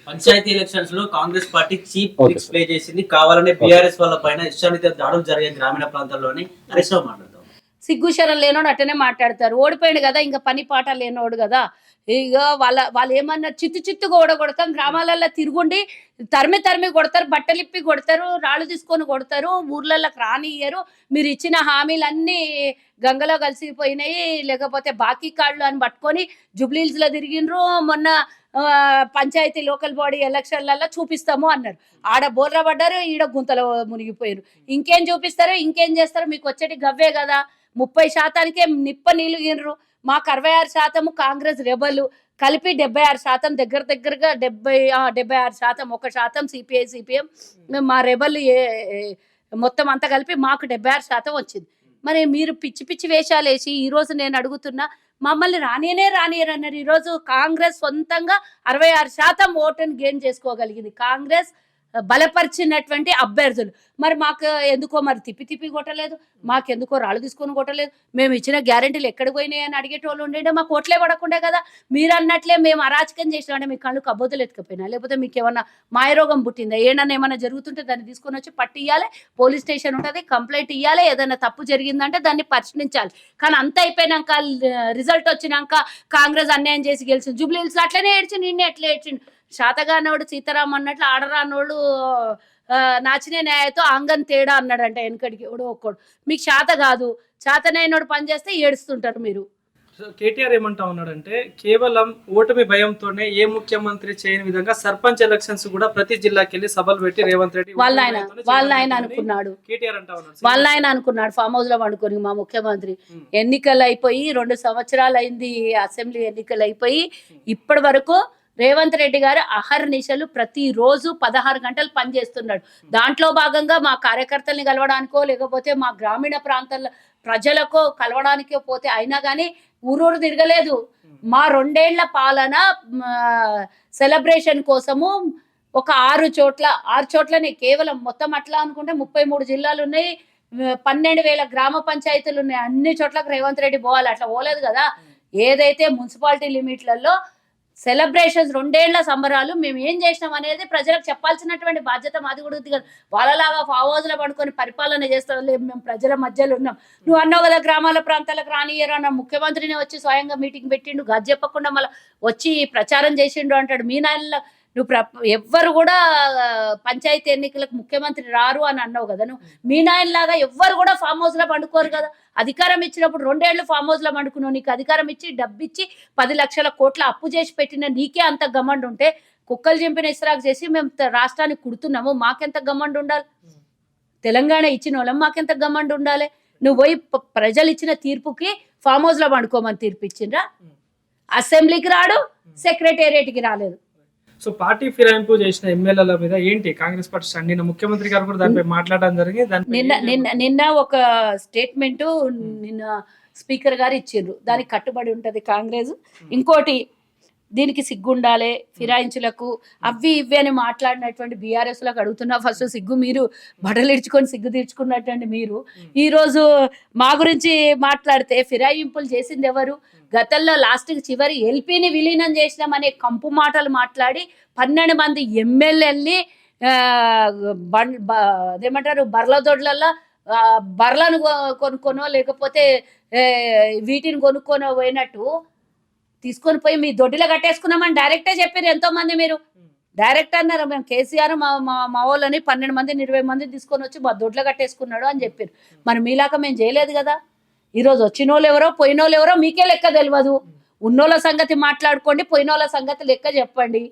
Panchayat elections లో Congress party cheap tricks play చేసింది. కావాలనే బీఆర్ఎస్ వాళ్ళ పైన ఇష్టానికి దాడులు జరిగే గ్రామీణ ప్రాంతాల్లోని హరీష్ రావు మాట్లాడతాం. సిగ్గుశరం లేనోడు అట్టనే మాట్లాడతారు. ఓడిపోయాడు కదా, ఇంకా పని పాట లేనోడు కదా. ఇక వాళ్ళు ఏమన్నారు, చిత్తుగా ఓడగొడతాం, గ్రామాలలో తిరుగుండి తరిమి కొడతారు, బట్టలిప్పి కొడతారు, రాళ్ళు తీసుకొని కొడతారు, ఊర్లలోకి రానియ్యరు, మీరు ఇచ్చిన హామీలన్నీ గంగలో కలిసిపోయినాయి, లేకపోతే బాకీ కార్డులు అని పట్టుకొని జూబ్లీహిల్స్లో తిరిగినరు. మొన్న పంచాయతీ లోకల్ బాడీ ఎలక్షన్లలో చూపిస్తాము అన్నారు. ఆడ బోర్ర పడ్డారు, ఈడ గుంతలో మునిగిపోయారు. ఇంకేం చూపిస్తారు, ఇంకేం చేస్తారు? మీకు వచ్చేటి గవ్వే కదా. 30%కే నిప్ప నీళ్ళు. మాకు 66% కాంగ్రెస్ రెబలు కలిపి 76%, దగ్గరగా 76%, 1% సిపిఎం. మా రెబల్ మొత్తం అంతా కలిపి మాకు 76% వచ్చింది. మరి మీరు పిచ్చి వేషాలు వేసి ఈరోజు నేను అడుగుతున్నా, మమ్మల్ని రానియరు అన్నారు. ఈరోజు కాంగ్రెస్ సొంతంగా 66% ఓటును గెయిన్ చేసుకోగలిగింది. కాంగ్రెస్ బలపరిచినటువంటి అభ్యర్థులు. మరి మాకు ఎందుకో మరి తిప్పి కొట్టలేదు, మాకెందుకో రాళ్ళు తీసుకొని కొట్టలేదు, మేము ఇచ్చిన గ్యారెంటీలు ఎక్కడికి పోయినాయి అని అడిగేటోళ్ళు ఉండే. మాకు ఓట్లే పడకుండా కదా. మీరు అన్నట్లే మేము అరాచకం చేసినామంటే మీ కళ్ళు కబ్బొద్దులు ఎత్తుకపోయినా, లేకపోతే మీకు ఏమన్నా మాయరోగం పుట్టిందా, ఏమన్నా జరుగుతుంటే దాన్ని తీసుకొని వచ్చి పట్టి ఇవ్వాలి, పోలీస్ స్టేషన్ ఉంటుంది, కంప్లైంట్ ఇవ్వాలి, ఏదైనా తప్పు జరిగిందంటే దాన్ని ప్రశ్నించాలి. కానీ అంత అయిపోయినాక రిజల్ట్ వచ్చినాక కాంగ్రెస్ అన్యాయం చేసి గెలిచింది. జూబ్లీహిల్స్ అట్లనే ఏడ్చిండు, నిన్నే ఎట్లా ఏడ్చిండు. శాతగానోడు సీతారాం అన్నట్లు ఆడరానోళ్ళు నాచినే న్యాయతో ఆంగన్ తేడా అన్నాడంట వెనకడికి ఎవడో ఒక్కడు. మీకు శాత కాదు, శాతనైనోడు పని చేస్తే ఏడుస్తుంటారు మీరు. కేటీఆర్ ఏమంటా ఉన్నాడంటే, కేవలం ఓటమి భయంతోనే ఏ ముఖ్యమంత్రి చేయని విధంగా సర్పంచ్ ఎలక్షన్స్ కూడా ప్రతి జిల్లాకి వెళ్ళి సభలు పెట్టి రేవంత్ రెడ్డి వాళ్ళ ఆయన అనుకున్నాడు. కేటీఆర్ అంటా ఉన్నాడు, వాళ్ళ ఆయన అనుకున్నాడు ఫామ్ హౌస్ లో పండుకొని. మా ముఖ్యమంత్రి ఎన్నికలు అయిపోయి 2 సంవత్సరాలు అయింది, అసెంబ్లీ ఎన్నికలు అయిపోయి ఇప్పటి వరకు రేవంత్ రెడ్డి గారు అహర్నిశలు ప్రతిరోజు 16 గంటలు పనిచేస్తున్నాడు. దాంట్లో భాగంగా మా కార్యకర్తల్ని కలవడానికో, లేకపోతే మా గ్రామీణ ప్రాంతాల ప్రజలకో కలవడానికో పోతే అయినా కానీ ఊరూరు తిరగలేదు. మా 2 ఏళ్ల పాలన సెలబ్రేషన్ కోసము ఒక 6 చోట్లనే కేవలం మొత్తం అట్లా అనుకుంటే 33 జిల్లాలు ఉన్నాయి, 12,000 గ్రామ పంచాయతీలు ఉన్నాయి. అన్ని చోట్లకు రేవంత్ రెడ్డి పోవాలి, అట్లా పోలేదు కదా. ఏదైతే మున్సిపాలిటీ లిమిట్లలో సెలబ్రేషన్స్ 2 ఏళ్ల సంబరాలు మేము ఏం చేసినాం అనేది ప్రజలకు చెప్పాల్సినటువంటి బాధ్యత మాది కూడా ఉంది కదా. వాళ్ళలాగా ఫామ్ హౌస్ లో పడుకొని పరిపాలన చేస్తాం, లేదు మేము ప్రజల మధ్యలో ఉన్నాం. నువ్వు అన్నావు కదా గ్రామాల ప్రాంతాలకు రానియరు అన్న, ముఖ్యమంత్రిని వచ్చి స్వయంగా మీటింగ్ పెట్టిండు, గది చెప్పకుండా మళ్ళీ వచ్చి ప్రచారం చేసిండు అంటాడు. మీ నాయన నువ్వు ఎవ్వరు కూడా పంచాయతీ ఎన్నికలకు ముఖ్యమంత్రి రారు అని అన్నావు కదా. నువ్వు మీ నాయనలాగా ఎవ్వరు కూడా ఫామ్ హౌస్ లో పండుకోరు కదా. అధికారం ఇచ్చినప్పుడు 2 ఏళ్ళు ఫామ్ హౌస్ లో పండుకున్నావు. నీకు అధికారం ఇచ్చి డబ్బిచ్చి 10 లక్షల కోట్ల అప్పు చేసి పెట్టిన నీకే అంత గమండు ఉంటే, కుక్కలు చింపిన ఇస్రాక్ చేసి మేము రాష్ట్రానికి కుడుతున్నాము, మాకెంత గమండు ఉండాలి? తెలంగాణ ఇచ్చిన వాళ్ళం మాకెంత గమండు ఉండాలి? నువ్వు పోయి ప్రజలు ఇచ్చిన తీర్పుకి ఫామ్ హౌస్ లో పండుకోమని తీర్పు ఇచ్చిండ్రా? అసెంబ్లీకి రాడు, సెక్రటేరియట్కి రాలేదు. సో పార్టీ ఫిరాయింపు చేసిన ఎమ్మెల్యేల మీద ఏంటి కాంగ్రెస్ పార్టీ స్టాండ్? నిన్న ముఖ్యమంత్రి గారు కూడా దానిపై మాట్లాడడం జరిగింది. నిన్న ఒక స్టేట్మెంట్ నిన్న స్పీకర్ గారు ఇచ్చిండ్రు, దానికి కట్టుబడి ఉంటది కాంగ్రెస్. ఇంకోటి, దీనికి సిగ్గుండాలి ఫిరాయించులకు అవి ఇవి అని మాట్లాడినటువంటి బీఆర్ఎస్ లకు అడుగుతున్నా, ఫస్ట్ సిగ్గు, మీరు బట్టలు ఇడ్చుకొని సిగ్గు తీర్చుకున్నటువంటి మీరు ఈరోజు మా గురించి మాట్లాడితే ఫిరాయింపులు చేసింది ఎవరు? గతంలో చివరి ఎల్పీని విలీనం చేసినామనే కంపు మాటలు మాట్లాడి 12 మంది ఎమ్మెల్యేల్ని అదేమంటారు బర్ల దొడ్లలో బర్లను కొనుక్కొనో లేకపోతే వీటిని కొనుక్కొనో పోయినట్టు తీసుకొని పోయి మీ దొడ్డిలో కట్టేసుకున్నామని డైరెక్టే చెప్పారు ఎంతో మంది. మీరు డైరెక్ట్ అన్నారు, మేము కేసీఆర్ మా వాళ్ళని 12 మందిని 20 మందిని తీసుకొని వచ్చి మా దొడ్లో కట్టేసుకున్నాడు అని చెప్పారు. మరి మీలాగా మేము చేయలేదు కదా. ఈరోజు వచ్చినోళ్ళు ఎవరో పోయినోళ్ళు ఎవరో మీకే లెక్క తెలియదు. ఉన్నోళ్ళ సంగతి మాట్లాడుకోండి, పోయినోళ్ళ సంగతి లెక్క చెప్పండి.